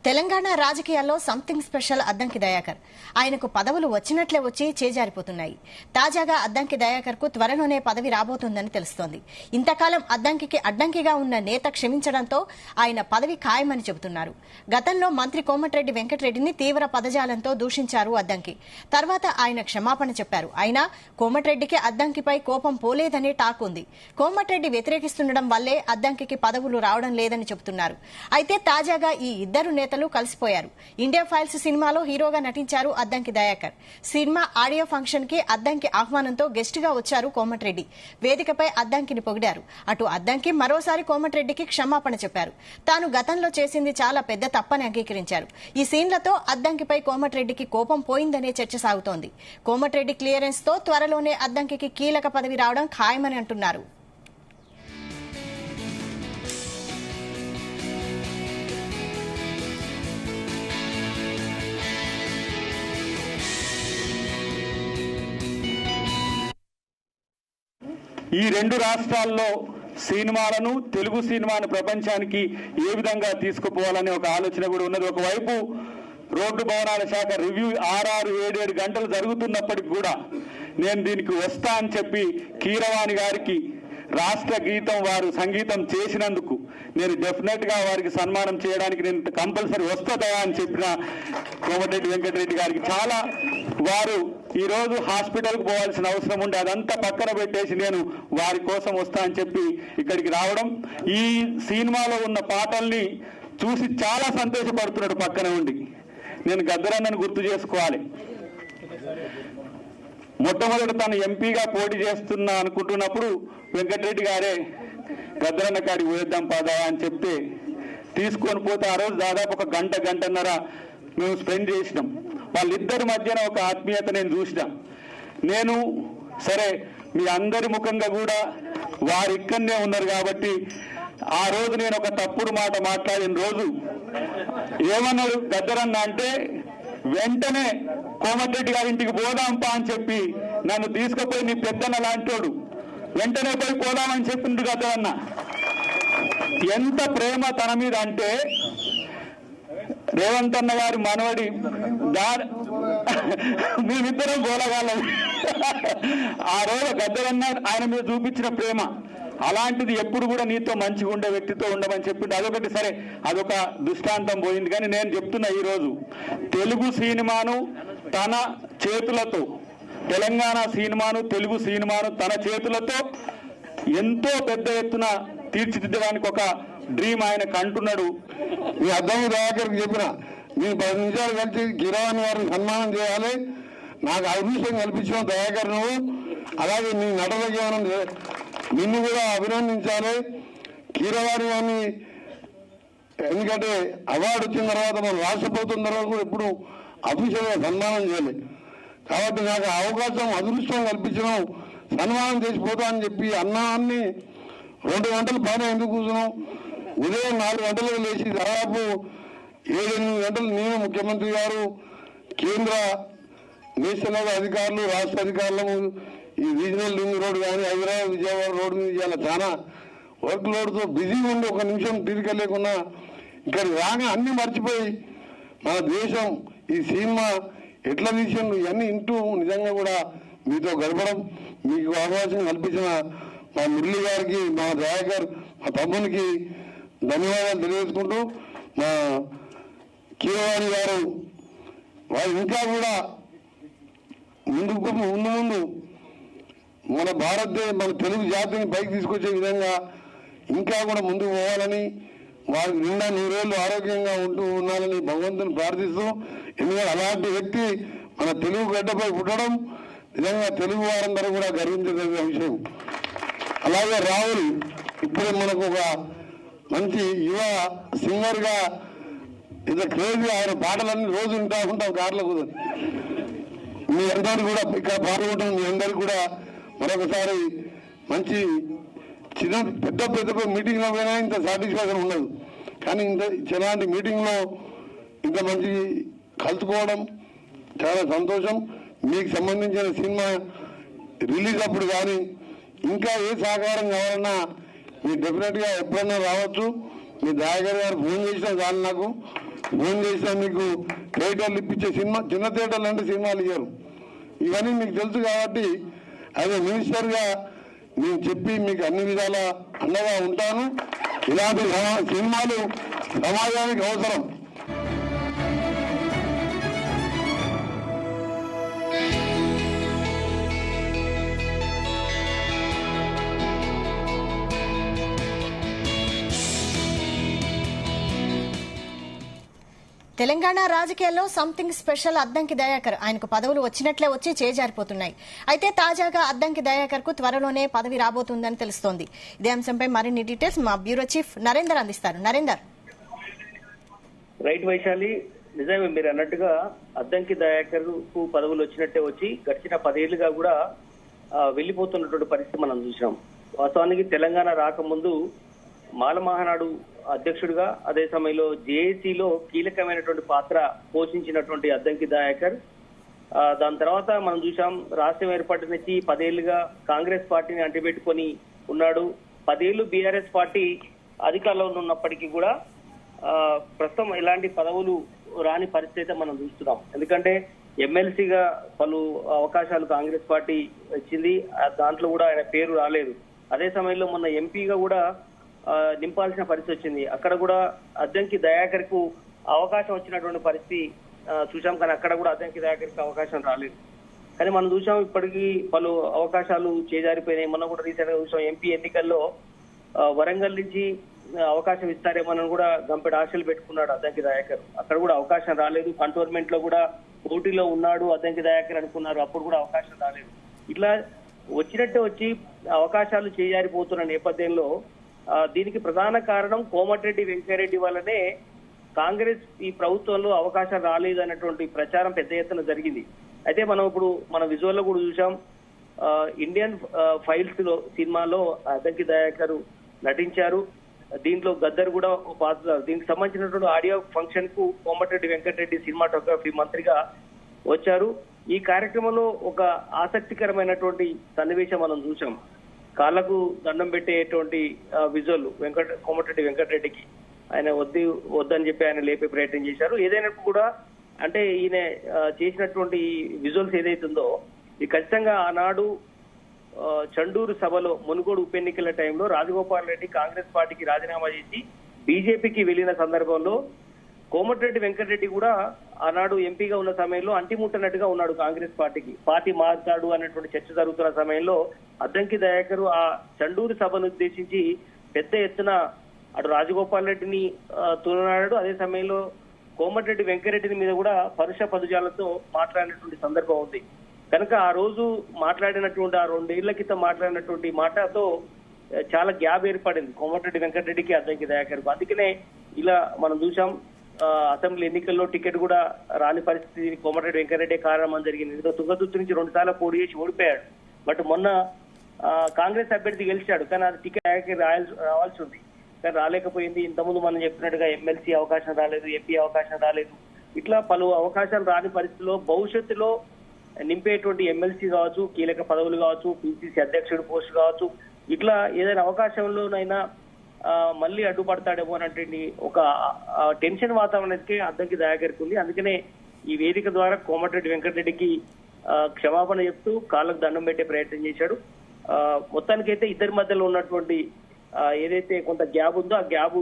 తెలంగాణ రాజకీయాల్లో something special Addanki Dayakar. ఆయనకు పదవులు వచ్చినట్లే వచ్చి చేజారిపోతున్నాయి. తాజాగా అద్దంకి దయాకర్ కు త్వరలోనే పదవి రాబోతోందని తెలుస్తోంది. ఇంతకాలం అద్దంకికి అడ్డంకిగా ఉన్న నేత క్షమించడంతో ఆయన పదవి ఖాయమని చెబుతున్నారు. గతంలో మంత్రి కోమటిరెడ్డి వెంకటరెడ్డిని తీవ్ర పదజాలంతో దూషించారు అద్దంకి. తర్వాత ఆయన క్షమాపణ చెప్పారు. అయినా కోమటిరెడ్డికి అద్దంకిపై కోపం పోలేదనే టాక్ ఉంది. కోమటిరెడ్డి వ్యతిరేకిస్తుండడం వల్లే అద్దంకికి పదవులు రావడం లేదని చెబుతున్నారు. అయితే తాజాగా ఈ ఇద్దరు నేతలు కలిసిపోయారు. ఇండియా ఫైల్స్ సినిమాలో హీరోగా నటించారు Addanki Dayakar. Cinema audio function కి అద్దంకి ఆహ్వానంతో గెస్ట్ గా వచ్చారు కోమటిరెడ్డి. వేదికపై అద్దంకిని పొగిడారు. అటు అద్దంకి మరోసారి కోమటిరెడ్డికి క్షమాపణ చెప్పారు. తాను గతంలో చేసింది చాలా పెద్ద తప్పని అంగీకరించారు. ఈ సీన్లతో అద్దంకిపై కోమటిరెడ్డికి కోపం పోయిందనే చర్చ సాగుతోంది. కోమటిరెడ్డి క్లియరెన్స్ తో త్వరలోనే అద్దంకికి కీలక పదవి రావడం ఖాయమని అంటున్నారు. ఈ రెండు రాష్ట్రాల్లో సినిమాలను, తెలుగు సినిమాను ప్రపంచానికి ఏ విధంగా తీసుకుపోవాలనే ఒక ఆలోచన కూడా ఉన్నది. ఒకవైపు రోడ్డు భవనాల శాఖ రివ్యూ 6-7 గంటలు జరుగుతున్నప్పటికి కూడా నేను దీనికి వస్తా అని చెప్పి కీరవాణి గారికి రాష్ట్ర గీతం వారు సంగీతం చేసినందుకు నేను డెఫినెట్ గా వారికి సన్మానం చేయడానికి నేను కంపల్సరీ వస్తుందా అని చెప్పిన కోమటిరెడ్డి వెంకటరెడ్డి గారికి చాలా వారు ఈ రోజు హాస్పిటల్కి పోవాల్సిన అవసరం ఉండే అదంతా పక్కన పెట్టేసి నేను వారి కోసం వస్తా అని చెప్పి ఇక్కడికి రావడం, ఈ సినిమాలో ఉన్న పాటల్ని చూసి చాలా సంతోషపడుతున్నాడు పక్కన ఉండి. నేను గద్దరన్నను గుర్తు చేసుకోవాలి. మొట్టమొదటి తను ఎంపీగా పోటీ చేస్తున్నా అనుకుంటున్నప్పుడు వెంకటరెడ్డి గారే గద్దరన్న కాడికి పోయేద్దాం పదా అని చెప్తే తీసుకొని పోతే ఆ రోజు దాదాపు ఒక గంటన్నర మేము స్పెండ్ చేసినాం. వాళ్ళిద్దరి మధ్యన ఒక ఆత్మీయత నేను చూసిన. నేను సరే మీ అందరి ముఖంగా కూడా వారు ఇక్కడనే ఉన్నారు కాబట్టి ఆ రోజు నేను ఒక తప్పుడు మాట మాట్లాడిన రోజు ఏమన్నాడు గద్దరన్న అంటే, వెంటనే కోమటిరెడ్డి గారి ఇంటికి పోదాంపా అని చెప్పి నన్ను తీసుకుపోయి నీ పెద్దన్న లాంటోడు వెంటనే పోయి పోదామని చెప్పిండు గద్దరన్న. ఎంత ప్రేమ తన మీద అంటే రేవంత్ అన్న గారి మనవడి మేమిద్దరం పోలగాలం. ఆ రోజు గద్దరన్న ఆయన మీద చూపించిన ప్రేమ అలాంటిది ఎప్పుడు కూడా నీతో మంచిగా ఉండే వ్యక్తితో ఉండమని చెప్పిండు. అదొకటి సరే, అదొక దృష్టాంతం పోయింది. కానీ నేను చెప్తున్నా ఈరోజు తెలుగు సినిమాను తన చేతులతో, తెలంగాణ సినిమాను, తెలుగు సినిమాను తన చేతులతో ఎంతో పెద్ద ఎత్తున తీర్చిదిద్దడానికి ఒక డ్రీమ్ ఆయన కంటున్నాడు. మీ అద్దంకి దయాకర్కి చెప్పిన నేను 10 నిమిషాలు కలిసి కిరవాణి గారిని సన్మానం చేయాలి, నాకు అదృష్టం కల్పించిన దయాకర్ నువ్వు, అలాగే నీ నటన జీవనం నిన్ను కూడా అభినందించాలి. కీరవాణి గారిని ఎందుకంటే అవార్డు వచ్చిన తర్వాత మనం రాష్ట్ర ప్రభుత్వం తర్వాత కూడా ఎప్పుడు అఫీషియల్గా సన్మానం చేయాలి. కాబట్టి నాకు అవకాశం అదృష్టం కల్పించడం, సన్మానం చేసిపోతా అని చెప్పి అన్నాన్ని 2 గంటల పైన ఎందుకు కూర్చున్నాం. ఉదయం 4 గంటలకు లేచి దాదాపు 7-8 గంటలు నేను, ముఖ్యమంత్రి గారు, కేంద్ర నేషనల్ అధికారులు, రాష్ట్ర అధికారులు, ఈ రీజనల్ లింక్ రోడ్ కానీ హైదరాబాద్ విజయవాడ రోడ్డు మీద ఇవాళ చాలా వర్క్ లోడ్తో బిజీగా ఉండి ఒక నిమిషం తీరిక లేకుండా ఇక్కడికి రాగా అన్ని మర్చిపోయి మన దేశం ఈ సినిమా ఎట్లా తీసిండు ఇవన్నీ ఇంటూ నిజంగా కూడా మీతో గడపడం, మీకు అవకాశం కల్పించిన మా మురళి గారికి, మా దయాకర్, మా తమ్మునికి ధన్యవాదాలు తెలియజేసుకుంటూ, మా కీరవాణి గారు వారు ఇంకా కూడా ముందు మన మన తెలుగు జాతిని పైకి తీసుకొచ్చే విధంగా ఇంకా కూడా ముందుకు పోవాలని, వారికి నిండా 100 ఏళ్ళు ఆరోగ్యంగా ఉండాలని భగవంతుని ప్రార్థిస్తూ, ఎందుకంటే అలాంటి వ్యక్తి మన తెలుగు గడ్డపై పుట్టడం నిజంగా తెలుగు వారందరూ కూడా గర్వించదగిన విషయం. అలాగే రాహుల్ ఇప్పుడు మనకు ఒక మంచి యువ సింగర్ గా ఇంత క్రేజీ, ఆయన పాటలన్నీ రోజు వింటా ఉంటాం కార్లో కూర్చొని. మీ అందరికీ కూడా ఇక్కడ పాల్గొంటాం. మీ అందరికీ కూడా మరొకసారి మంచి పెద్ద మీటింగ్ లో పోయినా ఇంత సాటిస్ఫాక్షన్ ఉండదు, కానీ ఇలాంటి మీటింగ్ లో ఇంత మంచి కలుసుకోవడం చాలా సంతోషం. మీకు సంబంధించిన సినిమా రిలీజ్ అప్పుడు కానీ ఇంకా ఏ సహకారం కావాలన్నా మీరు డెఫినెట్ గా ఎప్పుడన్నా రావచ్చు. మీ దయాకర్ గారు ఫోన్ చేసినా చాలు నాకు. ఫోన్ చేసినా మీకు థియేటర్లు ఇప్పించే సినిమా, చిన్న థియేటర్లు అంటే సినిమాలు ఇవ్వరు. ఇవన్నీ మీకు తెలుసు కాబట్టి యాజ్ ఎ మినిస్టర్గా నేను చెప్పి మీకు అన్ని విధాల అండగా ఉంటాను. ఇలాంటి సినిమాలు సమాజానికి అవసరం. తెలంగాణ రాజకీయాల్లో సంథింగ్ స్పెషల్ అద్దంకి దయాకర్. ఆయనకు పదవులు వచ్చినట్లే వచ్చి చేజారిపోతున్నాయి. అయితే తాజాగా అద్దంకి దయాకర్ కు త్వరలోనే పదవి రాబోతుందని తెలుస్తోంది. ఇదే అంశంపై మరిన్ని డీటెయిల్స్ మా బ్యూరో చీఫ్ నరేందర్ అందిస్తారు. నరేందర్. రైట్ వైశాలి, నిజమే మీరు అన్నట్టుగా అద్దంకి దయాకర్ కు పదవులు వచ్చినట్టే వచ్చి గడిచిన 10 ఏళ్లుగా కూడా వెళ్లిపోతున్నటువంటి పరిస్థితి మనం చూసినాం. వాస్తవానికి తెలంగాణ రాకముందు మాల మహానాడు అధ్యక్షుడిగా, అదే సమయంలో జేఏసీలో కీలకమైనటువంటి పాత్ర పోషించినటువంటి అద్దంకి దయాకర్ దాని తర్వాత మనం చూసాం రాష్ట్రం ఏర్పాటు నుంచి 10 ఏళ్లుగా కాంగ్రెస్ పార్టీని అంటిపెట్టుకొని ఉన్నాడు. 10 ఏళ్లు బీఆర్ఎస్ పార్టీ అధికారంలో ఉన్నప్పటికీ కూడా ప్రస్తుతం ఎలాంటి పదవులు రాని పరిస్థితి మనం చూస్తున్నాం. ఎందుకంటే ఎమ్మెల్సీగా పలు అవకాశాలు కాంగ్రెస్ పార్టీ ఇచ్చింది, దాంట్లో కూడా ఆయన పేరు రాలేదు. అదే సమయంలో మొన్న ఎంపీగా కూడా నింపాల్సిన పరిస్థితి వచ్చింది. అక్కడ కూడా అద్దంకి దయాకర్ కు అవకాశం వచ్చినటువంటి పరిస్థితి చూసాం, కానీ అక్కడ కూడా అద్దంకి దయాకర్ కు అవకాశం రాలేదు. కానీ మనం చూసాం ఇప్పటికీ పలు అవకాశాలు చేజారిపోయినాయి. మనం కూడా రీసెంట్ గా చూసాం ఎంపీ ఎన్నికల్లో వరంగల్ నుంచి అవకాశం ఇస్తారేమోనని కూడా గంపెడు ఆశలు పెట్టుకున్నాడు అద్దంకి దయాకర్. అక్కడ కూడా అవకాశం రాలేదు. కంటోన్మెంట్ లో కూడా పోటీలో ఉన్నాడు అద్దంకి దయాకర్ అనుకున్నారు, అప్పుడు కూడా అవకాశం రాలేదు. ఇట్లా వచ్చినట్టే వచ్చి అవకాశాలు చేజారిపోతున్న నేపథ్యంలో దీనికి ప్రధాన కారణం కోమటిరెడ్డి వెంకటరెడ్డి వల్లనే కాంగ్రెస్ ఈ ప్రభుత్వంలో అవకాశం రాలేదు అన్నటువంటి ప్రచారం పెద్ద ఎత్తున జరిగింది. అయితే మనం ఇప్పుడు మన విజువల్ లో కూడా చూసాం, ఇండియన్ ఫైల్స్ లో సినిమాలో అద్దంకి దయాకర్ నటించారు. దీంట్లో గద్దర్ కూడా పాత్ర. దీనికి సంబంధించినటువంటి ఆడియో ఫంక్షన్ కు కోమటిరెడ్డి వెంకటరెడ్డి సినిమాటోగ్రఫీ మంత్రిగా వచ్చారు. ఈ కార్యక్రమంలో ఒక ఆసక్తికరమైనటువంటి సన్నివేశం మనం చూసాం. కాళ్లకు దండం పెట్టేటువంటి విజువల్ కోమటిరెడ్డి వెంకటరెడ్డికి ఆయన వద్దని చెప్పి ఆయన లేపే ప్రయత్నం చేశారు. ఏదైనా కూడా అంటే ఈయన చేసినటువంటి విజువల్స్ ఏదైతుందో ఇది ఖచ్చితంగా ఆనాడు చండూరు సభలో మునుగోడు ఉప ఎన్నికల టైంలో రాజగోపాల్ రెడ్డి కాంగ్రెస్ పార్టీకి రాజీనామా చేసి బీజేపీకి వెళ్లిన సందర్భంలో కోమటిరెడ్డి వెంకటరెడ్డి కూడా ఆనాడు ఎంపీగా ఉన్న సమయంలో అంటిముట్టనట్టుగా ఉన్నాడు కాంగ్రెస్ పార్టీకి. పార్టీ మారుతాడు అన్నటువంటి చర్చ జరుగుతున్న సమయంలో అద్దంకి దయాకర్ ఆ చండూరు సభను ఉద్దేశించి పెద్ద ఎత్తున అటు రాజగోపాల్ రెడ్డిని తోలనాడాడు. అదే సమయంలో కోమటిరెడ్డి వెంకటరెడ్డి మీద కూడా పరుష పదజాలతో మాట్లాడినటువంటి సందర్భం ఉంది. కనుక ఆ రోజు మాట్లాడినటువంటి ఆ 2 ఏళ్ల క్రితం మాట్లాడినటువంటి మాటతో చాలా గ్యాప్ ఏర్పడింది కోమటిరెడ్డి వెంకటరెడ్డికి అద్దంకి దయాకర్కు. అందుకనే ఇలా మనం చూసాం అసెంబ్లీ ఎన్నికల్లో టికెట్ కూడా రాని పరిస్థితి కోమటిరెడ్డి వెంకటరెడ్డి కారణం జరిగింది. తుంగతుర్తి నుంచి 2 సార్లు పోటీ చేసి ఓడిపోయాడు. బట్ మొన్న కాంగ్రెస్ అభ్యర్థి గెలిచాడు, కానీ అది టికెట్ రావాల్సి ఉంది, కానీ రాలేకపోయింది. ఇంతకుముందు మనం చెప్పినట్టుగా ఎమ్మెల్సీ అవకాశం రాలేదు, ఎంపీ అవకాశం రాలేదు. ఇట్లా పలు అవకాశాలు రాని పరిస్థితిలో భవిష్యత్తులో నింపేటువంటి ఎమ్మెల్సీ కావచ్చు, కీలక పదవులు కావచ్చు, పిసిసి అధ్యక్షుడు పోస్ట్ కావచ్చు, ఇట్లా ఏదైనా అవకాశంలోనైనా మళ్ళీ అడ్డుపడతాడేమో అన్నటువంటి ఒక టెన్షన్ వాతావరణానికి అద్దంకి దయాకర్కి ఉంది. అందుకనే ఈ వేదిక ద్వారా కోమటిరెడ్డి వెంకటరెడ్డికి క్షమాపణ చెప్తూ కాళ్ళకు దండం పెట్టే ప్రయత్నం చేశాడు. మొత్తానికైతే ఇద్దరి మధ్యలో ఉన్నటువంటి ఏదైతే కొంత గ్యాప్ ఉందో ఆ గ్యాప్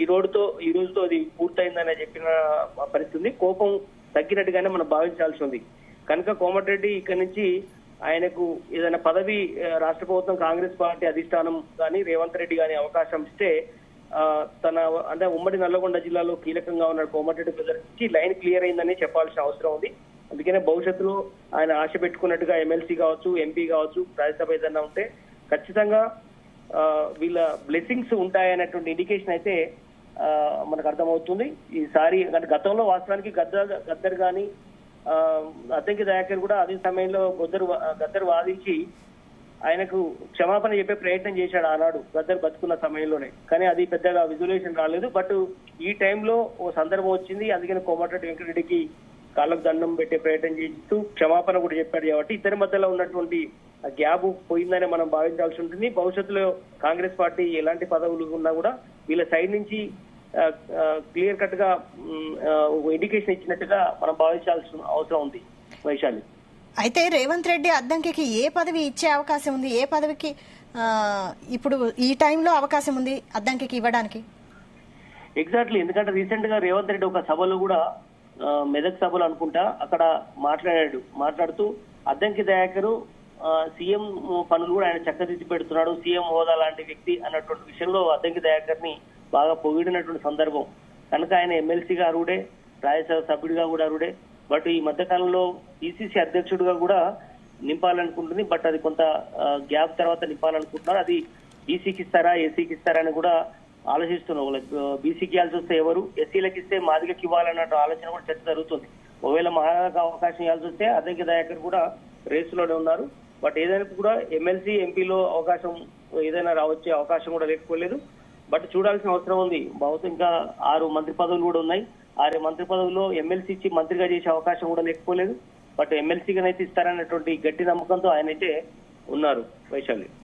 ఈ రోజుతో అది పూర్తయిందని చెప్పిన పరిస్థితి. కోపం తగ్గినట్టుగానే మనం భావించాల్సి ఉంది. కనుక కోమటిరెడ్డి ఇక్కడి నుంచి ఆయనకు ఏదైనా పదవి రాష్ట్ర ప్రభుత్వం కాంగ్రెస్ పార్టీ అధిష్టానం కానీ రేవంత్ రెడ్డి కానీ అవకాశం ఇస్తే తన అంటే ఉమ్మడి నల్లగొండ జిల్లాలో కీలకంగా ఉన్న కోమటిరెడ్డి ప్రదర్శించి లైన్ క్లియర్ అయిందని చెప్పాల్సిన అవసరం ఉంది. అందుకనే భవిష్యత్తులో ఆయన ఆశ పెట్టుకున్నట్టుగా ఎమ్మెల్సీ కావచ్చు, ఎంపీ కావచ్చు, రాజ్యసభ ఏదన్నా ఉంటే ఖచ్చితంగా వీళ్ళ బ్లెస్సింగ్స్ ఉంటాయనేటువంటి ఇండికేషన్ అయితే మనకు అర్థమవుతుంది. ఈసారి అంటే గతంలో వాస్తవానికి గద్దర్ కానీ అద్దంకి దయాకర్ కూడా అదే సమయంలో గద్దర్ వాదించి ఆయనకు క్షమాపణ చెప్పే ప్రయత్నం చేశాడు ఆనాడు గద్దర్ బతుకున్న సమయంలోనే, కానీ అది పెద్దగా విజువలైజేషన్ రాలేదు. బట్ ఈ టైంలో ఓ సందర్భం వచ్చింది, అందుకని కోమటిరెడ్డి వెంకటరెడ్డికి కాళ్ళకు దండం పెట్టే ప్రయత్నం చేస్తూ క్షమాపణ కూడా చెప్పాడు. కాబట్టి ఇద్దరి మధ్యలో ఉన్నటువంటి గ్యాప్ పోయిందని మనం భావించాల్సి ఉంటుంది. భవిష్యత్తులో కాంగ్రెస్ పార్టీ ఎలాంటి పదవులు ఉన్నా కూడా వీళ్ళ సైడ్ నుంచి క్లియర్ కట్ గా ఇండికేషన్ ఇచ్చినట్టుగా మనం భావించాల్సిన అవసరం ఉంది వైశాలి. అయితే రేవంత్ రెడ్డి అద్దంకి ఏ పదవి ఇచ్చే అవకాశం ఉంది? ఏ పదవికి ఇప్పుడు ఈ టైంలో అవకాశం ఉంది అద్దంకి ఇవ్వడానికి? ఎగ్జాక్ట్లీ, ఎందుకంటే రీసెంట్ గా రేవంత్ రెడ్డి ఒక సభలో కూడా మెదక్ సభలో అనుకుంటా అక్కడ మాట్లాడుతూ అద్దంకి దయాకరు సీఎం పనులు కూడా ఆయన చక్కదిద్ది పెడుతున్నాడు, సీఎం హోదా లాంటి వ్యక్తి అన్నటువంటి విషయంలో అద్దంకి దయాకర్ ని బాగా పొగిడినటువంటి సందర్భం. కనుక ఆయన ఎమ్మెల్సీగా అరుడే, రాజ్యసభ సభ్యుడిగా కూడా అరుడే. బట్ ఈ మధ్య కాలంలో పిసిసి అధ్యక్షుడిగా కూడా నింపాలనుకుంటుంది. బట్ అది కొంత గ్యాప్ తర్వాత నింపాలనుకుంటున్నారు. అది బీసీకి ఇస్తారా, ఎస్సీకి ఇస్తారా అని కూడా ఆలోచిస్తున్నారు. బీసీకి ఇవ్వాల్సి వస్తే ఎవరు, ఎస్సీలకు ఇస్తే మాదిగకి ఇవ్వాలన్న ఆలోచన కూడా చర్చ జరుగుతుంది. ఒకవేళ మహారాజుకు అవకాశం ఇవ్వాల్సి వస్తే అద్దంకి దయాకర్ కూడా రేసులోనే ఉన్నారు. బట్ ఏదైనా కూడా ఎమ్మెల్సీ ఎంపీలో అవకాశం ఏదైనా రావచ్చే అవకాశం కూడా లేకపోలేదు. బట్ చూడాల్సిన అవసరం ఉంది. బహుశా ఇంకా 6 మంత్రి పదవులు కూడా ఉన్నాయి. 6 మంత్రి పదవుల్లో ఎమ్మెల్సీ ఇచ్చి మంత్రిగా చేసే అవకాశం కూడా లేకపోలేదు. బట్ ఎమ్మెల్సీగానైతే ఇస్తారనేటువంటి గట్టి నమ్మకంతో ఆయనైతే ఉన్నారు వైశాలి.